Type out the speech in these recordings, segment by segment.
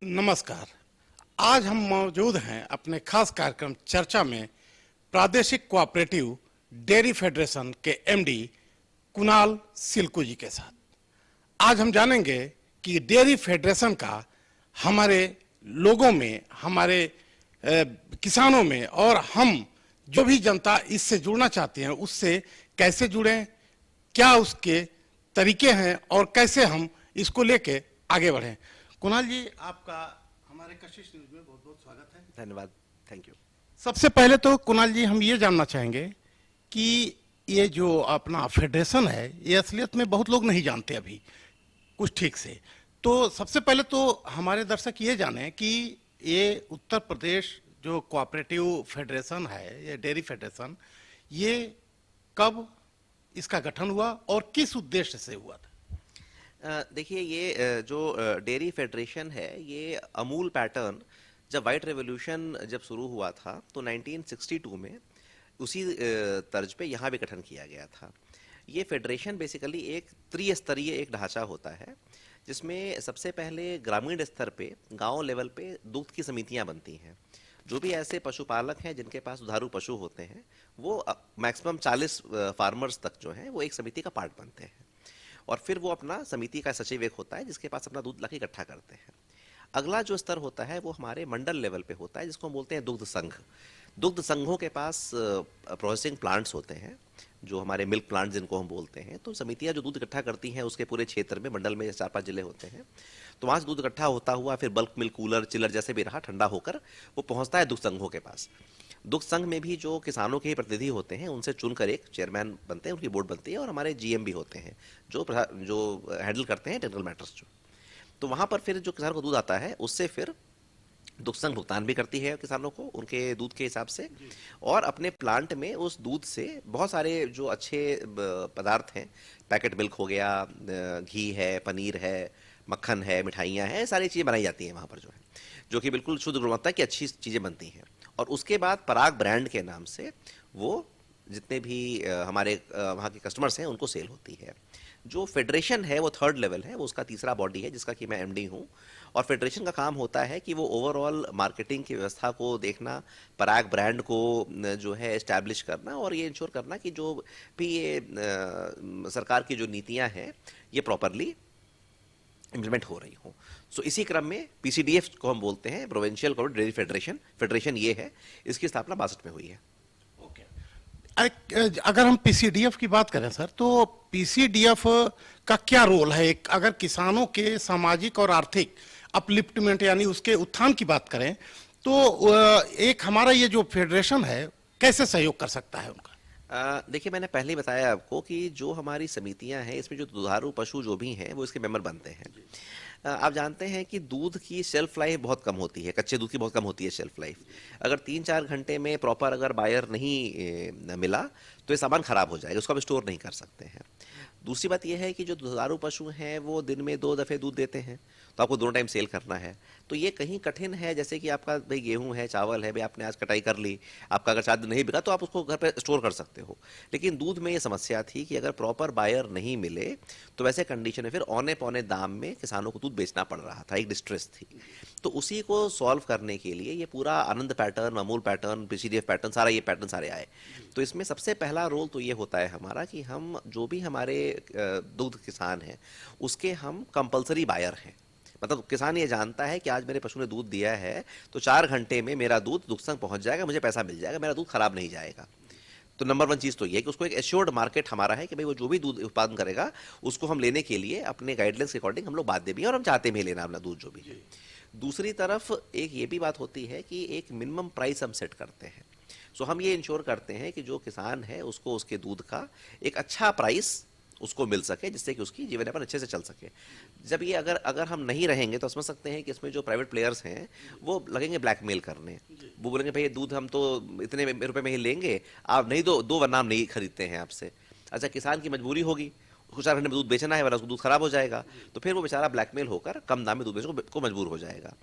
नमस्कार। आज हम मौजूद हैं अपने खास कार्यक्रम चर्चा में प्रादेशिक कोऑपरेटिव डेयरी फेडरेशन के एमडी कुणाल सिल्कू जी के साथ। आज हम जानेंगे कि डेयरी फेडरेशन का हमारे लोगों में, हमारे किसानों में और हम जो भी जनता इससे जुड़ना चाहते हैं उससे कैसे जुड़ें, क्या उसके तरीके हैं और कैसे हम इसको लेके आगे बढ़ें। कुणाल जी, आपका हमारे कशिश न्यूज में बहुत बहुत स्वागत है। धन्यवाद, थैंक यू। सबसे पहले तो कुणाल जी, हम ये जानना चाहेंगे कि ये जो अपना फेडरेशन है ये असलियत में बहुत लोग नहीं जानते अभी कुछ ठीक से। तो सबसे पहले तो हमारे दर्शक ये जाने कि ये उत्तर प्रदेश जो कोऑपरेटिव फेडरेशन है, ये डेयरी फेडरेशन, ये कब इसका गठन हुआ और किस उद्देश्य से हुआ था। देखिए, ये जो डेयरी फेडरेशन है, ये अमूल पैटर्न जब वाइट रेवोल्यूशन जब शुरू हुआ था तो 1962 में उसी तर्ज पे यहाँ भी गठन किया गया था। ये फेडरेशन बेसिकली एक त्रिस्तरीय एक ढांचा होता है जिसमें सबसे पहले ग्रामीण स्तर पे, गांव लेवल पे दूध की समितियां बनती हैं। जो भी ऐसे पशुपालक हैं जिनके पास दुधारू पशु होते हैं वो मैक्सिमम 40 फार्मर्स तक जो हैं वो एक समिति का पार्ट बनते हैं और फिर वो अपना समिति का सचिव एक होता है जिसके पास अपना दूध लाके इकट्ठा करते हैं। अगला जो स्तर होता है वो हमारे मंडल लेवल पे होता है जिसको हम बोलते हैं दुग्ध संघ। दुग्ध संघों के पास प्रोसेसिंग प्लांट्स होते हैं, जो हमारे मिल्क प्लांट जिनको हम बोलते हैं। तो समितियां जो दूध इकट्ठा करती हैं उसके पूरे क्षेत्र में, मंडल में 4-5 जिले होते हैं, तो वहाँ से दूध इकट्ठा होता हुआ फिर बल्क मिल्क, कूलर, चिलर जैसे भी रहा, ठंडा होकर वो पहुँचता है दुग्ध संघों के पास। दुग्ध संघ में भी जो किसानों के ही प्रतिनिधि होते हैं उनसे चुनकर एक चेयरमैन बनते हैं, उनकी बोर्ड बनती है और हमारे जीएम भी होते हैं जो हैंडल करते हैं टेक्निकल मैटर्स जो। तो वहाँ पर फिर जो किसान को दूध आता है उससे फिर दुग्ध संघ भुगतान भी करती है किसानों को उनके दूध के हिसाब से, और अपने प्लांट में उस दूध से बहुत सारे जो अच्छे पदार्थ हैं, पैकेट मिल्क हो गया, घी है, पनीर है, मक्खन है, मिठाइयाँ हैं, सारी चीज़ें बनाई जाती हैं वहाँ पर जो है, जो कि बिल्कुल शुद्ध गुणवत्ता की अच्छी चीज़ें बनती हैं। और उसके बाद पराग ब्रांड के नाम से वो जितने भी हमारे वहाँ के कस्टमर्स हैं उनको सेल होती है। जो फेडरेशन है वो थर्ड लेवल है, वो उसका तीसरा बॉडी है जिसका कि मैं एमडी हूँ। और फेडरेशन का काम होता है कि वो ओवरऑल मार्केटिंग की व्यवस्था को देखना, पराग ब्रांड को जो है एस्टैब्लिश करना और ये इंश्योर करना कि जो भी ये सरकार की जो नीतियाँ हैं ये प्रॉपरली इम्प्लीमेंट हो रही हो। सो इसी क्रम में पीसीडीएफ को हम बोलते हैं, provincial cooperative dairy federation, federation ये है, इसकी स्थापना 62 में हुई है। अगर हम पीसीडीएफ की बात करें सर, तो पीसीडीएफ का क्या रोल है? अगर किसानों के सामाजिक और आर्थिक अपलिफ्टमेंट यानी उसके उत्थान की बात करें तो एक हमारा ये जो फेडरेशन है कैसे सहयोग कर सकता है उनका? देखिए, मैंने पहले ही बताया आपको कि जो हमारी समितियां हैं इसमें जो दुधारू पशु जो भी हैं वो इसके मेंबर बनते हैं। आप जानते हैं कि दूध की शेल्फ लाइफ बहुत कम होती है, कच्चे दूध की बहुत कम होती है शेल्फ लाइफ। अगर 3-4 घंटे में प्रॉपर अगर बायर नहीं मिला तो ये सामान खराब हो जाएगा, उसको आप स्टोर नहीं कर सकते हैं। दूसरी बात यह है कि जो दुधारू पशु हैं वो दिन में 2 दफ़े दूध देते हैं, तो आपको दोनों टाइम सेल करना है, तो ये कहीं कठिन है। जैसे कि आपका भाई गेहूं है, चावल है, भाई आपने आज कटाई कर ली, आपका अगर 4 दिन नहीं बिका तो आप उसको घर पे स्टोर कर सकते हो। लेकिन दूध में ये समस्या थी कि अगर प्रॉपर बायर नहीं मिले तो वैसे कंडीशन में फिर औने पौने दाम में किसानों को दूध बेचना पड़ रहा था, एक डिस्ट्रेस थी। तो उसी को सॉल्व करने के लिए ये पूरा Anand pattern, Amul pattern, PCDF pattern, सारा ये पैटर्न सारे आए। तो इसमें सबसे पहला रोल तो ये होता है हमारा कि हम जो भी हमारे दुग्ध किसान हैं उसके हम कंपलसरी बायर हैं। मतलब किसान ये जानता है कि आज मेरे पशु ने दूध दिया है तो 4 घंटे में मेरा दूध दुग्ध संघ पहुंच जाएगा, मुझे पैसा मिल जाएगा, मेरा दूध खराब नहीं जाएगा। तो नंबर 1 चीज़ तो ये है कि उसको एक एश्योर्ड मार्केट हमारा है कि भाई वो जो भी दूध उत्पादन करेगा उसको हम लेने के लिए अपने गाइडलाइंस के अकॉर्डिंग हम लोग बाध्य भी हैं और हम चाहते भी लेना अपना दूध जो भी। दूसरी तरफ एक ये भी बात होती है कि एक मिनिमम प्राइस हम सेट करते हैं। सो हम ये इंश्योर करते हैं कि जो किसान है उसको उसके दूध का एक अच्छा प्राइस उसको मिल सके जिससे कि उसकी जीवन यापन अच्छे से चल सके। जब ये अगर हम नहीं रहेंगे तो समझ सकते हैं कि इसमें जो प्राइवेट प्लेयर्स हैं वो लगेंगे ब्लैकमेल करने। वो बोलेंगे भाई ये दूध हम तो इतने रुपए में ही लेंगे, आप नहीं दो वरना हम नहीं खरीदते हैं आपसे। अच्छा, किसान की मजबूरी होगी, उसको 4 घंटे में दूध बेचना है वरना उसको दूध खराब हो जाएगा, तो फिर वो बेचारा ब्लैकमेल होकर कम दाम में दूध बेचने को मजबूर हो जाएगा।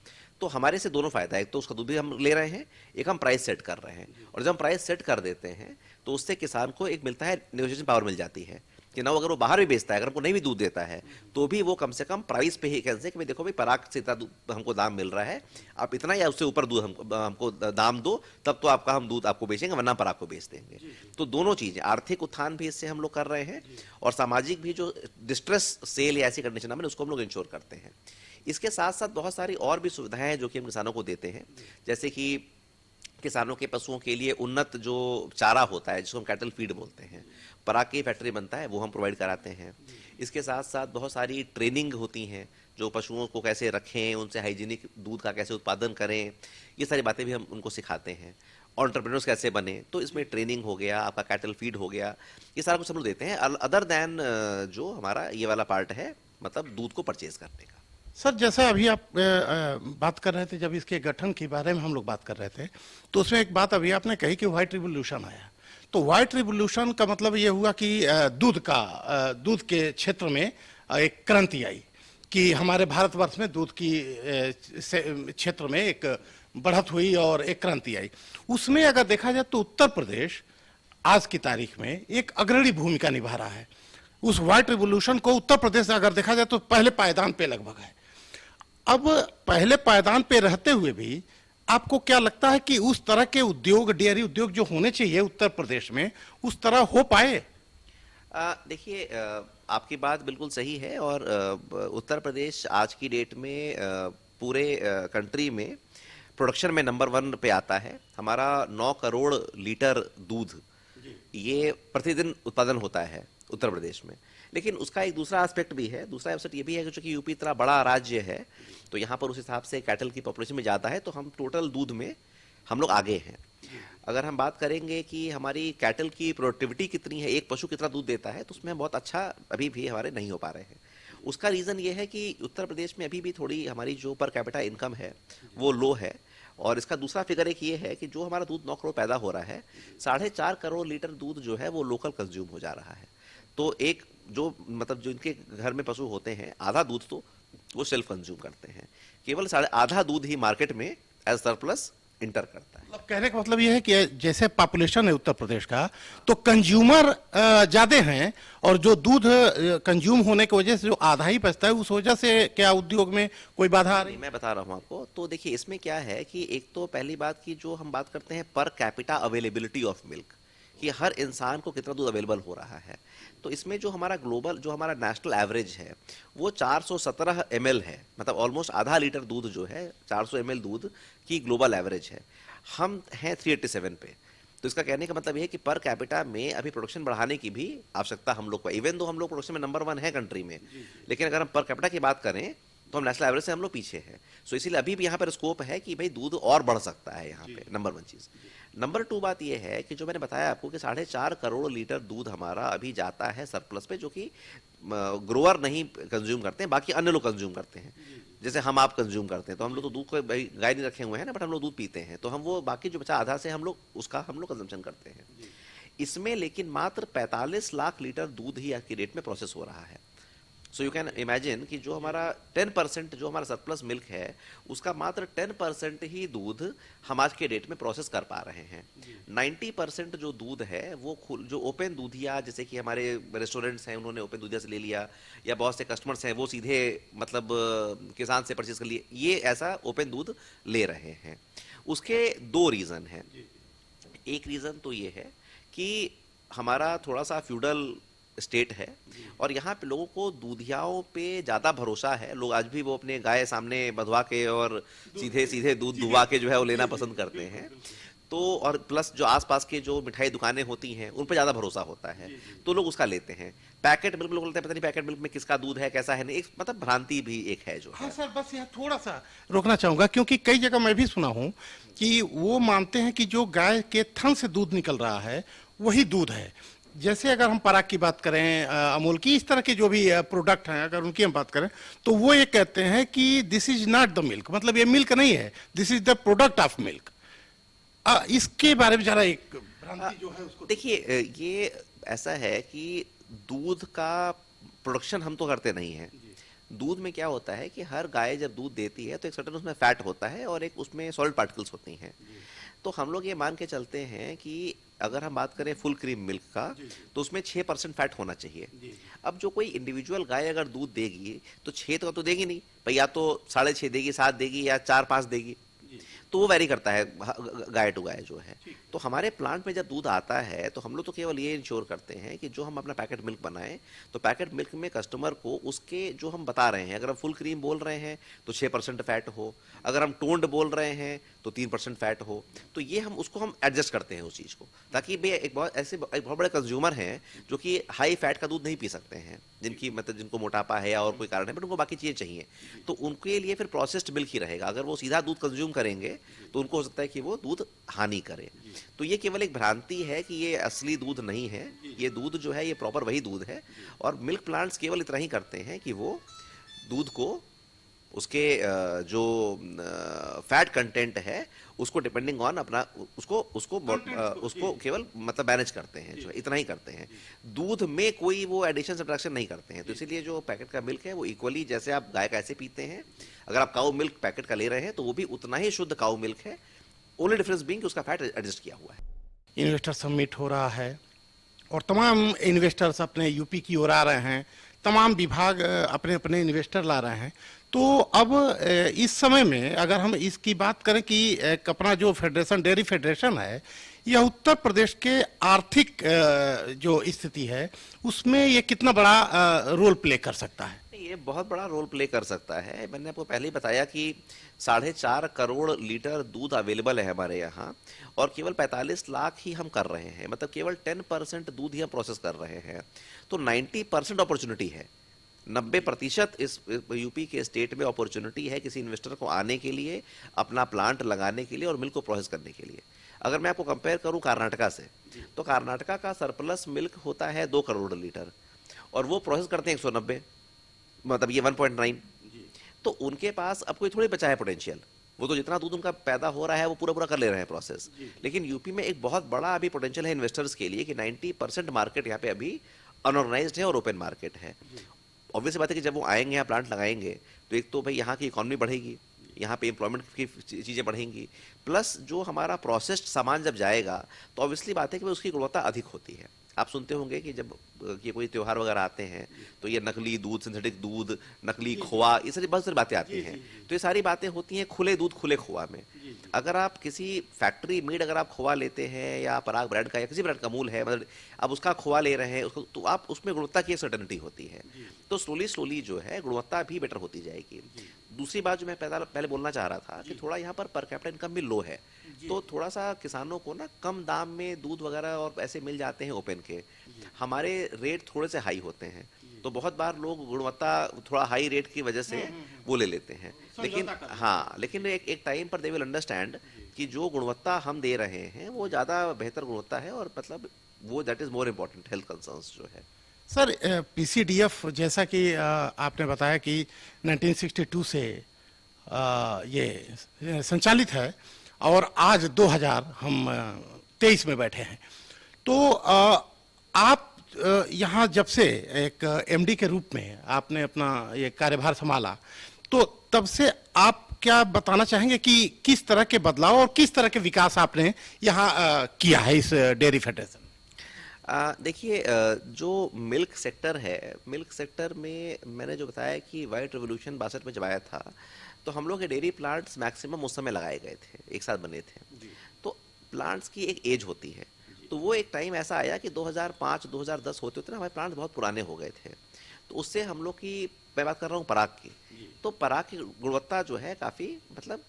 तो हमारे से दोनों फायदा है, एक तो उसका दूध भी हम ले रहे हैं, एक हम प्राइस सेट कर रहे हैं। और जब हम प्राइस सेट कर देते हैं तो उससे किसान को एक मिलता है, नेगोशिएशन पावर मिल जाती है कि ना, अगर वो बाहर भी बेचता है, अगर हमको नहीं भी दूध देता है, तो भी वो कम से कम प्राइस पे ही कहते हैं कि भाई देखो भाई, पराग से इतना हमको दाम मिल रहा है, आप इतना या उससे ऊपर दूध हमको दाम दो, तब तो आपका हम दूध आपको बेचेंगे, वरना पराग को बेच देंगे। तो दोनों चीजें, आर्थिक उत्थान भी इससे हम लोग कर रहे हैं, और सामाजिक भी जो डिस्ट्रेस सेल या ऐसी कंडीशन में उसको हम लोग इंश्योर करते हैं। इसके साथ साथ बहुत सारी और भी सुविधाएं हैं जो कि हम किसानों को देते हैं, जैसे कि किसानों के पशुओं के लिए उन्नत जो चारा होता है, जिसको हम कैटल फीड बोलते हैं, पराग की फैक्ट्री बनता है, वो हम प्रोवाइड कराते हैं। इसके साथ साथ बहुत सारी ट्रेनिंग होती हैं, जो पशुओं को कैसे रखें, उनसे हाइजीनिक दूध का कैसे उत्पादन करें, ये सारी बातें भी हम उनको सिखाते हैं। एंटरप्रेन्योर्स कैसे बने, तो इसमें ट्रेनिंग हो गया, आपका कैटल फीड हो गया, ये सारा कुछ हम लोग देते हैं, अदर देन जो हमारा ये वाला पार्ट है, मतलब दूध को परचेज करने का। सर, जैसे अभी आप बात कर रहे थे, जब इसके गठन के बारे में हम लोग बात कर रहे थे, तो उसमें एक बात अभी आपने कही कि व्हाइट रिवोल्यूशन आया। तो व्हाइट रिवोल्यूशन का मतलब ये हुआ कि दूध के क्षेत्र में एक क्रांति आई, कि हमारे भारतवर्ष में दूध की क्षेत्र में एक बढ़त हुई और एक क्रांति आई। उसमें अगर देखा जाए तो उत्तर प्रदेश आज की तारीख में एक अग्रणी भूमिका निभा रहा है। उस व्हाइट रिवोल्यूशन को उत्तर प्रदेश अगर देखा जाए तो पहले पायदान पे लगभग है। अब पहले पायदान पे रहते हुए भी आपको क्या लगता है कि उस तरह के उद्योग, डेयरी उद्योग जो होने चाहिए उत्तर प्रदेश में, उस तरह हो पाए? देखिए, आपकी बात बिल्कुल सही है, और उत्तर प्रदेश आज की डेट में पूरे कंट्री में प्रोडक्शन में नंबर 1 पे आता है। हमारा 9 करोड़ लीटर दूध ये प्रतिदिन उत्पादन होता है उत्तर प्रदेश में। लेकिन उसका एक दूसरा एस्पेक्ट भी है, दूसरा एस्पेक्ट ये भी है कि चूंकि यूपी इतना बड़ा राज्य है, तो यहाँ पर उस हिसाब से कैटल की पॉपुलेशन में ज़्यादा है, तो हम टोटल दूध में हम लोग आगे हैं। अगर हम बात करेंगे कि हमारी कैटल की प्रोडक्टिविटी कितनी है, एक पशु कितना दूध देता है, तो उसमें बहुत अच्छा अभी भी हमारे नहीं हो पा रहे हैं। उसका रीज़न ये है कि उत्तर प्रदेश में अभी भी थोड़ी हमारी जो पर कैपिटा इनकम है वो लो है, और इसका दूसरा फिगर एक ये है कि जो हमारा दूध 9 करोड़ पैदा हो रहा है, 4.5 करोड़ लीटर दूध जो है वो लोकल कंज्यूम हो जा रहा है। तो एक जो मतलब जो इनके घर में पशु होते हैं, आधा दूध तो वो सेल्फ कंज्यूम करते हैं, केवल आधा दूध ही मार्केट में एज सरप्लस इंटर करता है। मतलब कहने का मतलब यह है कि जैसे पॉपुलेशन है उत्तर प्रदेश का, तो कंज्यूमर ज्यादा हैं, और जो दूध कंज्यूम होने की वजह से जो आधा ही बचता है, उस वजह से क्या उद्योग में कोई बाधा आ रही? मैं बता रहा हूं आपको। तो देखिए, इसमें क्या है कि एक तो पहली बात की जो हम बात करते हैं per capita availability of milk, कि हर इंसान को कितना दूध अवेलेबल हो रहा है, तो इसमें जो हमारा ग्लोबल, जो हमारा नेशनल एवरेज है वो 417 ml है, मतलब ऑलमोस्ट आधा लीटर दूध जो है 400 ml दूध की ग्लोबल एवरेज है। हम हैं 387 पे। तो इसका कहने का मतलब ये है कि पर कैपिटा में अभी प्रोडक्शन बढ़ाने की भी आवश्यकता हम लोग को, इवन दो हम लोग प्रोडक्शन में नंबर 1 है कंट्री में, लेकिन अगर हम पर कैपिटा की बात करें तो हम नेशनल एवरेज से हम लोग पीछे हैं। सो इसीलिए अभी भी यहाँ पर स्कोप है कि भाई दूध और बढ़ सकता है यहाँ पे, नंबर 1 चीज़। नंबर 2 बात यह है कि जो मैंने बताया आपको कि 4.5 करोड़ लीटर दूध हमारा अभी जाता है सरप्लस पे, जो कि ग्रोअर नहीं कंज्यूम करते हैं, बाकी अन्य लोग कंज्यूम करते हैं। जैसे हम आप कंज्यूम करते हैं, तो हम लोग तो दूध को गाय नहीं रखे हुए हैं ना, बट हम लोग दूध पीते हैं, तो हम वो बाकी जो बचा आधा से हम लोग उसका हम लोग कंजम्पशन करते हैं। इसमें लेकिन मात्र 45 लाख लीटर दूध ही आज की डेट में प्रोसेस हो रहा है। सो यू कैन इमेजिन कि जो हमारा 10% जो हमारा सरप्लस मिल्क है, उसका मात्र 10% ही दूध हम आज के डेट में प्रोसेस कर पा रहे हैं। 90% जो दूध है वो जो ओपन दूधिया, जैसे कि हमारे रेस्टोरेंट्स हैं उन्होंने ओपन दूधिया से ले लिया, या बहुत से कस्टमर्स हैं वो सीधे मतलब किसान से परचेज कर लिए, ये ऐसा ओपन दूध ले रहे हैं। उसके 2 रीज़न हैं। एक रीज़न तो ये है कि हमारा थोड़ा सा फ्यूडल स्टेट है, और यहाँ पे लोगों को दूधियाओं पे ज़्यादा भरोसा है। लोग आज भी वो अपने गाय सामने बधवा के और सीधे सीधे दूध दुबा के जो है वो लेना पसंद करते हैं। तो और प्लस जो आसपास के जो मिठाई दुकानें होती हैं उन पर ज़्यादा भरोसा होता है, तो लोग उसका लेते हैं। पैकेट मिल्क लोग लेते हैं, पता नहीं पैकेट मिल्क में किसका दूध है कैसा है, नहीं, एक मतलब भ्रांति भी एक है जो। हाँ सर, बस यहाँ थोड़ा सा रोकना चाहूंगा, क्योंकि कई जगह मैं भी सुना हूँ कि वो मानते हैं कि जो गाय के थन से दूध निकल रहा है वही दूध है। जैसे अगर हम पराग की बात करें, अमूल की, इस तरह के जो भी प्रोडक्ट हैं, अगर उनकी हम बात करें, तो वो ये कहते हैं कि this is not the milk, मतलब ये मिल्क नहीं है, this is the product of milk. इसके बारे में जरा एक भ्रांति जो है उसको देखिए, ये ऐसा है कि दूध का प्रोडक्शन हम तो करते नहीं हैं। दूध में क्या होता है कि हर गाय जब दूध देती है तो एक सर्टेन उसमें फैट होता है और एक उसमें सॉल्ट पार्टिकल्स होती हैं। तो हम लोग ये मान के चलते हैं कि अगर हम बात करें फुल क्रीम मिल्क का, तो उसमें 6% फैट होना चाहिए। अब जो कोई इंडिविजुअल गाय अगर दूध देगी तो 6 तो देगी नहीं भाई, या तो 6.5 देगी, 7 देगी, या 4-5 देगी, तो वो वैरी करता है गाय टू गाय जो है। तो हमारे प्लांट में जब दूध आता है तो हम लोग तो केवल ये इंश्योर करते हैं कि जो हम अपना पैकेट मिल्क बनाएं, तो पैकेट मिल्क में कस्टमर को उसके जो हम बता रहे हैं, अगर हम फुल क्रीम बोल रहे हैं तो 6% फैट हो, अगर हम टोन्ड बोल रहे हैं तो 3% फैट हो, तो ये हम उसको हम एडजस्ट करते हैं उस चीज़ को, ताकि भाई एक बहुत बड़े कंज्यूमर हैं जो कि हाई फैट का दूध नहीं पी सकते हैं, जिनकी मतलब जिनको मोटापा है या और कोई कारण है, बट उनको बाकी चीज़ें चाहिए, तो उनके लिए फिर प्रोसेस्ड मिल्क ही रहेगा। अगर वो सीधा दूध कंज्यूम करेंगे तो उनको हो सकता है कि वो दूध हानि करे। तो ये केवल एक भ्रांति है कि ये असली दूध नहीं है, ये दूध जो है ये प्रॉपर वही दूध है। और मिल्क प्लांट्स केवल इतना ही करते हैं कि वो दूध को उसके जो फैट कंटेंट है उसको डिपेंडिंग ऑन अपना उसको केवल मतलब मैनेज करते हैं, जो है इतना ही करते हैं। दूध में कोई वो एडिशन सब्ट्रैक्शन नहीं करते हैं। तो इसीलिए जो पैकेट का मिल्क है वो इक्वली, जैसे आप गाय का ऐसे पीते हैं, अगर आप काऊ मिल्क पैकेट का ले रहे हैं तो वो भी उतना ही शुद्ध काऊ मिल्क है, ओनली डिफरेंस बीइंग कि उसका फैट एडजस्ट किया हुआ है। इन्वेस्टर समिट हो रहा है और तमाम इन्वेस्टर्स अपने यूपी की ओर आ रहे हैं, तमाम विभाग अपने अपने इन्वेस्टर ला रहे हैं। तो अब इस समय में अगर हम इसकी बात करें कि एक अपना जो फेडरेशन, डेयरी फेडरेशन है, यह उत्तर प्रदेश के आर्थिक जो स्थिति है उसमें ये कितना बड़ा रोल प्ले कर सकता है? ये बहुत बड़ा रोल प्ले कर सकता है। मैंने आपको पहले ही बताया कि 4.5 करोड़ लीटर दूध अवेलेबल है हमारे यहाँ, और केवल 45 लाख ही हम कर रहे हैं, मतलब केवल 10% दूध ही हम प्रोसेस कर रहे हैं। तो 90% अपॉर्चुनिटी है, 90% इस यूपी के स्टेट में अपॉर्चुनिटी है किसी इन्वेस्टर को आने के लिए, अपना प्लांट लगाने के लिए और मिल्क को प्रोसेस करने के लिए। अगर मैं आपको कंपेयर करूं कर्नाटका से, तो कर्नाटका का सरप्लस मिल्क होता है 2 करोड़ लीटर और वो प्रोसेस करते हैं 190, मतलब ये 1.9। तो उनके पास अब कोई थोड़ी बचा है पोटेंशियल, वो तो जितना दूध उनका पैदा हो रहा है वो पूरा पूरा कर ले रहे हैं प्रोसेस। लेकिन यूपी में एक बहुत बड़ा अभी पोटेंशियल है इन्वेस्टर्स के लिए कि 90% मार्केट यहाँ पे अभी अनऑर्गेनाइज्ड है और ओपन मार्केट है। ऑब्वियस बात है कि जब वो आएंगे यहाँ प्लांट लगाएंगे तो एक तो भाई यहाँ की इकोनॉमी बढ़ेगी, यहाँ पे एम्प्लॉयमेंट की चीज़ें बढ़ेंगी, प्लस जो हमारा प्रोसेस्ड सामान जब जाएगा तो ऑब्वियसली बात है कि उसकी गुणवत्ता अधिक होती है। आप सुनते होंगे कि जब ये कोई त्यौहार वगैरह आते हैं तो ये नकली दूध, सिंथेटिक दूध, नकली खोआ, ये सारी बहुत सारी बातें आती हैं। तो ये सारी बातें होती हैं खुले दूध खुले खोआ में। अगर आप किसी फैक्ट्री मेड अगर आप खोआ लेते हैं या पराग ब्रांड का या किसी ब्रांड का अमूल है, मतलब आप उसका खोआ ले रहे हैं उसको, तो आप उसमें गुणवत्ता की एक सर्टेनिटी होती है। तो स्लोली जो है गुणवत्ता भी बेटर होती जाएगी। दूसरी बात जो मैं पहले बोलना चाह रहा था कि थोड़ा यहाँ पर कैपिटा इनकम भी लो है, तो थोड़ा सा किसानों को ना कम दाम में दूध वगैरह और ऐसे मिल जाते हैं ओपन के। हमारे रेट थोड़े से हाई होते हैं, तो बहुत बार लोग गुणवत्ता थोड़ा हाई रेट की वजह से वो ले लेते हैं। लेकिन हाँ, लेकिन एक टाइम पर दे विल अंडरस्टैंड कि जो गुणवत्ता हम दे रहे हैं वो ज़्यादा बेहतर गुणवत्ता है, और मतलब वो that is more important health concerns जो है। सर, पीसीडीएफ जैसा कि आपने बताया कि 1962 से ये संचालित है और आज 2023 में बैठे हैं, तो आप यहाँ जब से एक एमडी के रूप में आपने अपना ये कार्यभार संभाला, तो तब से आप क्या बताना चाहेंगे कि किस तरह के बदलाव और किस तरह के विकास आपने यहाँ किया है इस डेयरी फेडरेशन? देखिए, जो मिल्क सेक्टर है, मिल्क सेक्टर में मैंने जो बताया कि वाइट रेवोल्यूशन 62 में जब आया था तो हम लोग के डेयरी प्लांट्स मैक्सिमम उस समय लगाए गए थे, एक साथ बने थे। तो प्लांट्स की एक एज होती है, तो वो एक टाइम ऐसा आया कि 2005-2010 होते होते ना हमारे प्लांट्स बहुत पुराने हो गए थे। तो उससे हम लोग की, मैं बात कर रहा हूँ पराग की, तो पराग की गुणवत्ता जो है काफ़ी मतलब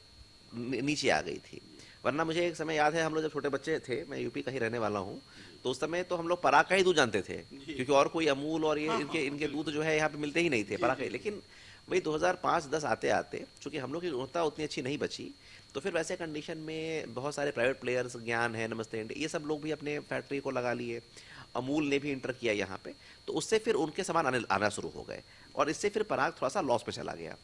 नीचे आ गई थी। वरना मुझे एक समय याद है, हम लोग जब छोटे बच्चे थे, मैं यूपी का ही रहने वाला हूँ, तो उस समय तो हम लोग पराग का ही दूध जानते थे, क्योंकि और कोई अमूल और ये इनके दूध जो है यहाँ पे मिलते ही नहीं थे, पराग का ही। लेकिन वही 2005-10 आते आते चूँकि हम लोग की गुणवत्ता उतनी अच्छी नहीं बची, तो फिर वैसे कंडीशन में बहुत सारे प्राइवेट प्लेयर्स, ज्ञान है, नमस्ते इंडिया, ये सब लोग भी अपने फैक्ट्री को लगा लिए, अमूल ने भी इंटर किया यहाँ पे, तो उससे फिर उनके सामान आना शुरू हो गए और इससे फिर पराग थोड़ा सा लॉस में चला गया।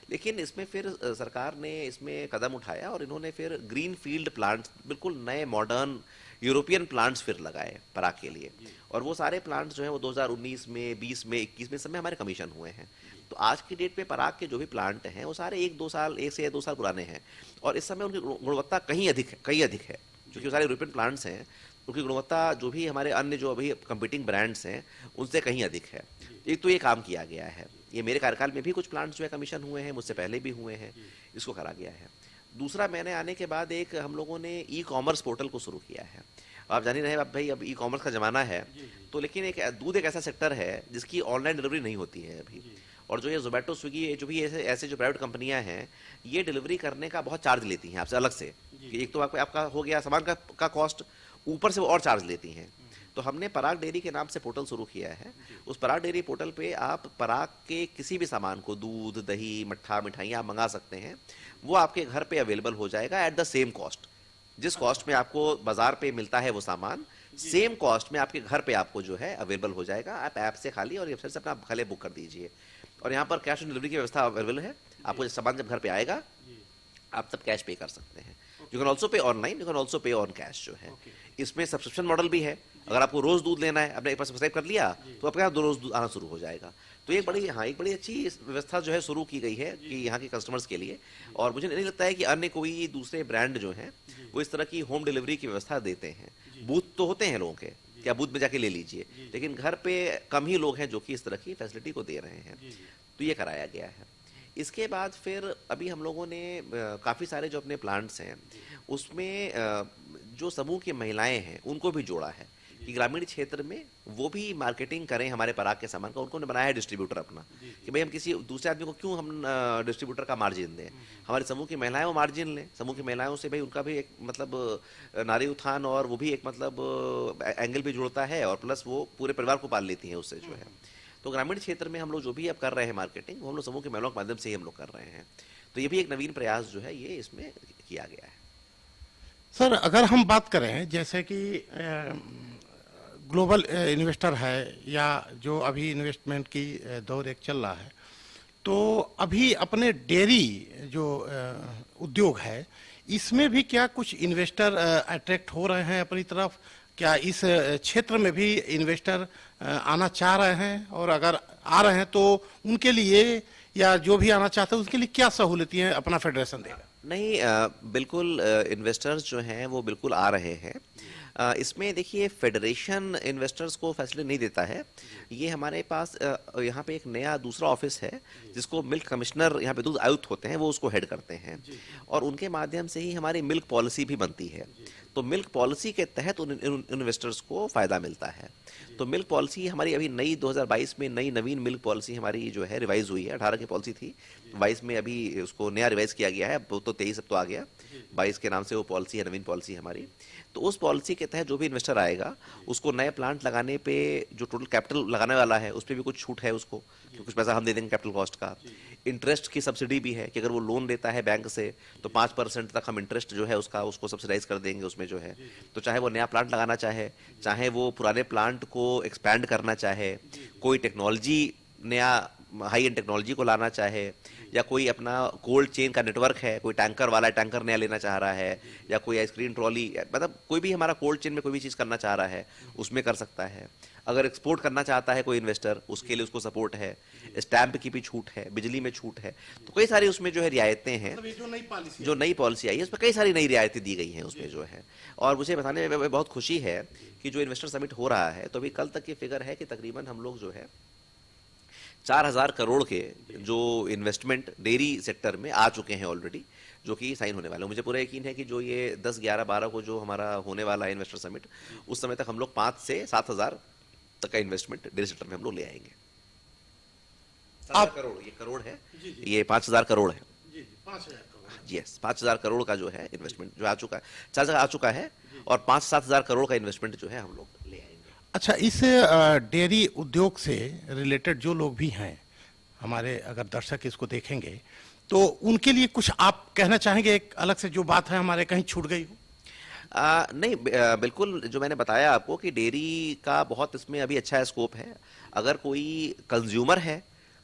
लेकिन इसमें फिर सरकार ने इसमें कदम उठाया और इन्होंने फिर ग्रीन फील्ड प्लांट्स, बिल्कुल नए मॉडर्न यूरोपियन प्लांट्स फिर लगाए पराग के लिए, और वो सारे प्लांट्स जो हैं वो 2019 में, 20 में, 21 में सब में हमारे कमीशन हुए हैं। तो आज की डेट पे पराग के जो भी प्लांट हैं वो सारे 1 से 2 साल पुराने हैं, और इस समय उनकी गुणवत्ता कहीं अधिक है, क्योंकि सारे यूरोपियन प्लांट्स हैं, उनकी गुणवत्ता जो भी हमारे अन्य जो अभी कंपीटिंग ब्रांड्स हैं उनसे कहीं अधिक है। एक तो ये काम किया गया है, ये मेरे कार्यकाल में भी कुछ प्लांट्स जो है कमीशन हुए हैं, मुझसे पहले भी हुए हैं, इसको करा गया है। दूसरा, मैंने आने के बाद एक हम लोगों ने ई कॉमर्स पोर्टल को शुरू किया है। आप जान ही रहे हैं अब भाई, अब ई कॉमर्स का ज़माना है, तो लेकिन एक दूध एक ऐसा सेक्टर है जिसकी ऑनलाइन डिलीवरी नहीं होती है अभी, और जो ये जोमेटो स्विगी जो भी ऐसे जो प्राइवेट कंपनियां हैं, ये डिलीवरी करने का बहुत चार्ज लेती हैं आपसे अलग से, कि एक तो आपका हो गया सामान का कॉस्ट, ऊपर से वो और चार्ज लेती हैं। तो हमने पराग डेयरी के नाम से पोर्टल शुरू किया है। उस पराग डेयरी पोर्टल पे आप पराग के किसी भी सामान को, दूध, दही, मट्ठा, मिठाइयाँ आप मंगा सकते हैं, वो आपके घर पे अवेलेबल हो जाएगा एट द सेम कॉस्ट। जिस कॉस्ट में आपको बाजार पे मिलता है वो सामान, सेम कॉस्ट में आपके घर पे आपको जो है अवेलेबल हो जाएगा। आप ऐप से खाली और वेबसाइट से अपना खाली बुक कर दीजिए, और यहाँ पर कैश ऑन डिलीवरी की व्यवस्था अवेलेबल है। आपको जब सामान जब घर पे आएगा आप तब कैश पे कर सकते हैं। यू कैन ऑल्सो पे ऑनलाइन, यू कैन ऑल्सो पे ऑन कैश जो है। इसमें सब्सक्रिप्शन मॉडल भी है, अगर आपको रोज दूध लेना है, आपने एक बार सब्सक्राइब कर लिया तो आपके यहाँ रोज दूध आना शुरू हो जाएगा। तो एक बड़ी अच्छी व्यवस्था जो है शुरू की गई है कि यहाँ के कस्टमर्स के लिए, और मुझे नहीं लगता है कि अन्य कोई दूसरे ब्रांड जो हैं वो इस तरह की होम डिलीवरी की व्यवस्था देते हैं। बूथ तो होते हैं लोगों के, क्या बूथ में जाके ले लीजिए, लेकिन घर पे कम ही लोग हैं जो कि इस तरह की फैसिलिटी को दे रहे हैं। तो ये कराया गया है। इसके बाद फिर अभी हम लोगों ने काफ़ी सारे जो अपने प्लांट्स हैं उसमें जो समूह की महिलाएं हैं उनको भी जोड़ा है, कि ग्रामीण क्षेत्र में वो भी मार्केटिंग करें हमारे पराग के सामान का। उनको ने बनाया है डिस्ट्रीब्यूटर अपना, कि भाई हम किसी दूसरे आदमी को क्यों हम डिस्ट्रीब्यूटर का मार्जिन दें, हमारे समूह की महिलाएं वो मार्जिन लें। समूह की महिलाओं से भाई उनका भी एक मतलब नारी उत्थान और वो भी एक मतलब एंगल भी जुड़ता है, और प्लस वो पूरे परिवार को पाल लेती हैं उससे जो है। तो ग्रामीण क्षेत्र में हम लोग जो भी अब कर रहे हैं मार्केटिंग, वो हम लोग समूह के महिलाओं के माध्यम से ही हम लोग कर रहे हैं। तो ये भी एक नवीन प्रयास जो है ये इसमें किया गया है। सर, अगर हम बात करें जैसे कि ग्लोबल इन्वेस्टर है, या जो अभी इन्वेस्टमेंट की दौर एक चल रहा है, तो अभी अपने डेयरी जो उद्योग है इसमें भी क्या कुछ इन्वेस्टर अट्रैक्ट हो रहे हैं अपनी तरफ? क्या इस क्षेत्र में भी इन्वेस्टर आना चाह रहे हैं, और अगर आ रहे हैं तो उनके लिए या जो भी आना चाहते हैं उसके लिए क्या सहूलतें अपना फेडरेशन देगा? नहीं, बिल्कुल इन्वेस्टर्स जो हैं वो बिल्कुल आ रहे हैं। इसमें देखिए फेडरेशन इन्वेस्टर्स को फैसिलिटी नहीं देता है। ये हमारे पास यहाँ पे एक नया दूसरा ऑफिस है जिसको मिल्क कमिश्नर, यहाँ पे दूध आयुक्त होते हैं, वो उसको हेड करते हैं, और उनके माध्यम से ही हमारी मिल्क पॉलिसी भी बनती है। तो मिल्क पॉलिसी के तहत उन इन्वेस्टर्स को फ़ायदा मिलता है। तो मिल्क पॉलिसी हमारी अभी नई 2022 में नवीन मिल्क पॉलिसी हमारी जो है रिवाइज हुई है। 18 की पॉलिसी थी, 22 में अभी उसको नया रिवाइज किया गया है। अब तो 23 अब तो आ गया, 22 के नाम से वो पॉलिसी है, नवीन पॉलिसी हमारी। तो उस पॉलिसी के तहत जो भी इन्वेस्टर आएगा उसको नए प्लांट लगाने पे जो टोटल कैपिटल लगाने वाला है उस पर भी कुछ छूट है उसको, कि कुछ पैसा हम दे देंगे कैपिटल कॉस्ट का। इंटरेस्ट की सब्सिडी भी है कि अगर वो लोन लेता है बैंक से तो 5% तक हम इंटरेस्ट जो है उसको सब्सिडाइज कर देंगे उसमें जो है। तो चाहे वो नया प्लांट लगाना चाहे वो पुराने प्लांट को एक्सपैंड करना चाहे, कोई टेक्नोलॉजी नया हाई एंड टेक्नोलॉजी को लाना चाहे, या कोई अपना कोल्ड चेन का नेटवर्क है, कोई टैंकर वाला टैंकर नया लेना चाह रहा है, या कोई आइसक्रीम ट्रॉली, मतलब कोई भी हमारा कोल्ड चेन में कोई भी चीज़ करना चाह रहा है उसमें कर सकता है। अगर एक्सपोर्ट करना चाहता है कोई इन्वेस्टर, उसके लिए उसको सपोर्ट है। स्टैंप की भी छूट है, बिजली में छूट है। तो कई सारी उसमें जो है रियायतें हैं। जो नई पॉलिसी आई है उसमें कई सारी नई रियायतें दी गई हैं उसमें जो है। और मुझे बताने में बहुत खुशी है कि जो इन्वेस्टर समिट हो रहा है, तो अभी कल तक की फिगर है कि तकरीबन हम लोग जो है 4000 करोड़ के जो इन्वेस्टमेंट डेयरी सेक्टर में आ चुके हैं ऑलरेडी, जो कि साइन होने वाले हैं। मुझे पूरा यकीन है कि जो ये 10, 11, 12 को जो हमारा होने वाला है इन्वेस्टर समिट, उस समय तक हम लोग 5 से 7000 तक का इन्वेस्टमेंट डेयरी सेक्टर में हम लोग ले आएंगे। 7 करोड़, ये करोड़ है, ये 5000 करोड़ है। यस, 5000 करोड़ का जो है इन्वेस्टमेंट जो आ चुका है, 4000 आ चुका है, और 5-7 हजार करोड़ का इन्वेस्टमेंट जो है हम लोग ले आएंगे। अच्छा, इस डेयरी उद्योग से रिलेटेड जो लोग भी हैं हमारे, अगर दर्शक इसको देखेंगे तो उनके लिए कुछ आप कहना चाहेंगे? एक अलग से जो बात है हमारे कहीं छूट गई हो? नहीं, बिल्कुल जो मैंने बताया आपको कि डेयरी का बहुत इसमें अभी अच्छा स्कोप है। अगर कोई कंज्यूमर है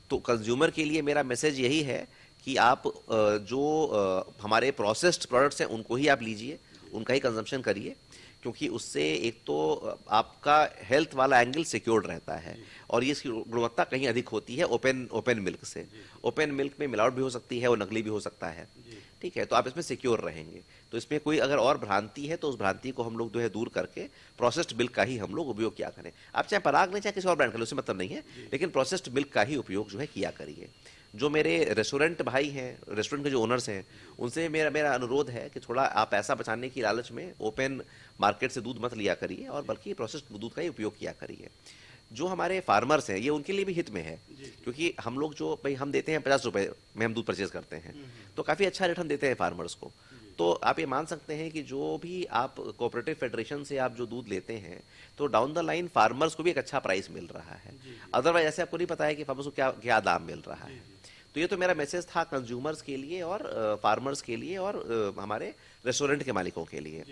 तो कंज्यूमर के लिए मेरा मैसेज यही है कि आप जो हमारे प्रोसेस्ड प्रोडक्ट्स हैं उनको ही आप लीजिए, उनका ही कंजम्पशन करिए, क्योंकि उससे एक तो आपका हेल्थ वाला एंगल सिक्योर्ड रहता है और ये इसकी गुणवत्ता कहीं अधिक होती है ओपन मिल्क से। ओपन मिल्क में मिलावट भी हो सकती है और नकली भी हो सकता है, ठीक है, तो आप इसमें सिक्योर रहेंगे। तो इसमें कोई अगर और भ्रांति है तो उस भ्रांति को हम लोग जो है दूर करके प्रोसेस्ड मिल्क का ही हम लोग उपयोग किया करें। आप चाहे पराग नहीं चाहे किसी और ब्रांड का लें, उससे मतलब नहीं है, लेकिन प्रोसेस्ड मिल्क का ही उपयोग जो है किया करिए। जो मेरे रेस्टोरेंट भाई हैं, रेस्टोरेंट के जो ओनर्स हैं, उनसे मेरा अनुरोध है कि थोड़ा आप पैसा बचाने की लालच में ओपन मार्केट से दूध मत लिया करिए और बल्कि प्रोसेस्ड दूध का ही उपयोग किया करिए। जो हमारे फार्मर्स हैं ये उनके लिए भी हित में है, क्योंकि हम लोग जो भाई हम देते हैं 50 रुपए में हम दूध परचेज करते हैं, तो काफ़ी अच्छा रेट हम देते हैं फार्मर्स को। तो आप ये मान सकते हैं कि जो भी आप कोऑपरेटिव फेडरेशन से आप जो दूध लेते हैं तो डाउन द लाइन फार्मर्स को भी एक अच्छा प्राइस मिल रहा है। अदरवाइज ऐसे आपको नहीं पता है कि फार्मर्स को क्या क्या दाम मिल रहा है। तो ये तो मेरा मैसेज था कंज्यूमर्स के लिए और फार्मर्स के लिए और हमारे रेस्टोरेंट के मालिकों के लिए।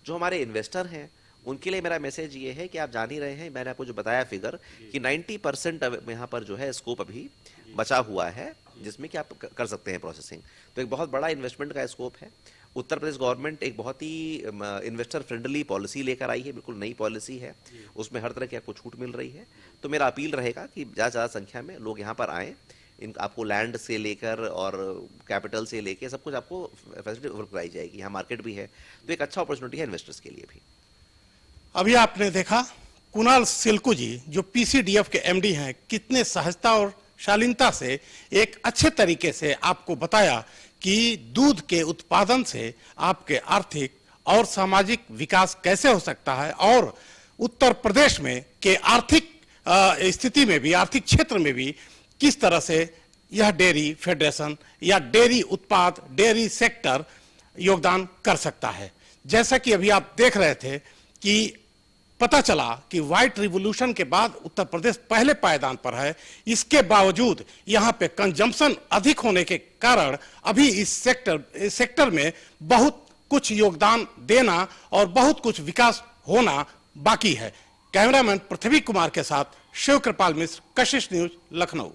जो हमारे इन्वेस्टर हैं उनके लिए मेरा मैसेज ये है कि आप जान ही रहे हैं, मैंने आपको जो बताया फिगर कि 90% यहाँ पर जो है स्कोप अभी बचा हुआ है जिसमें कि आप कर सकते हैं प्रोसेसिंग। तो एक बहुत बड़ा इन्वेस्टमेंट का स्कोप है। उत्तर प्रदेश गवर्नमेंट एक बहुत ही इन्वेस्टर फ्रेंडली पॉलिसी लेकर आई है, बिल्कुल नई पॉलिसी है, उसमें हर तरह की आपको छूट मिल रही है। तो मेरा अपील रहेगा कि ज़्यादा से ज़्यादा संख्या में लोग यहाँ पर आएँ। इन आपको लैंड से लेकर और कैपिटल से लेकर सब कुछ आपको फैसिलिटी उपलब्ध कराई जाएगी। यहाँ मार्केट भी है, तो एक अच्छा अपॉर्चुनिटी है इन्वेस्टर्स के लिए भी। अभी आपने देखा कुणाल सिल्कू जी जो पीसीडीएफ के एमडी हैं, कितने सहजता और शालीनता से एक अच्छे तरीके से आपको बताया कि दूध के उत्पादन से आपके आर्थिक और सामाजिक विकास कैसे हो सकता है और उत्तर प्रदेश में के आर्थिक स्थिति में भी, आर्थिक क्षेत्र में भी किस तरह से यह डेयरी फेडरेशन या डेयरी उत्पाद, डेयरी सेक्टर योगदान कर सकता है। जैसा कि अभी आप देख रहे थे कि पता चला कि व्हाइट रिवॉल्यूशन के बाद उत्तर प्रदेश पहले पायदान पर है, इसके बावजूद यहाँ पे कंजम्पशन अधिक होने के कारण अभी इस सेक्टर में बहुत कुछ योगदान देना और बहुत कुछ विकास होना बाकी है। कैमरामैन पृथ्वी कुमार के साथ शिव कृपाल मिश्र, कशिश न्यूज, लखनऊ।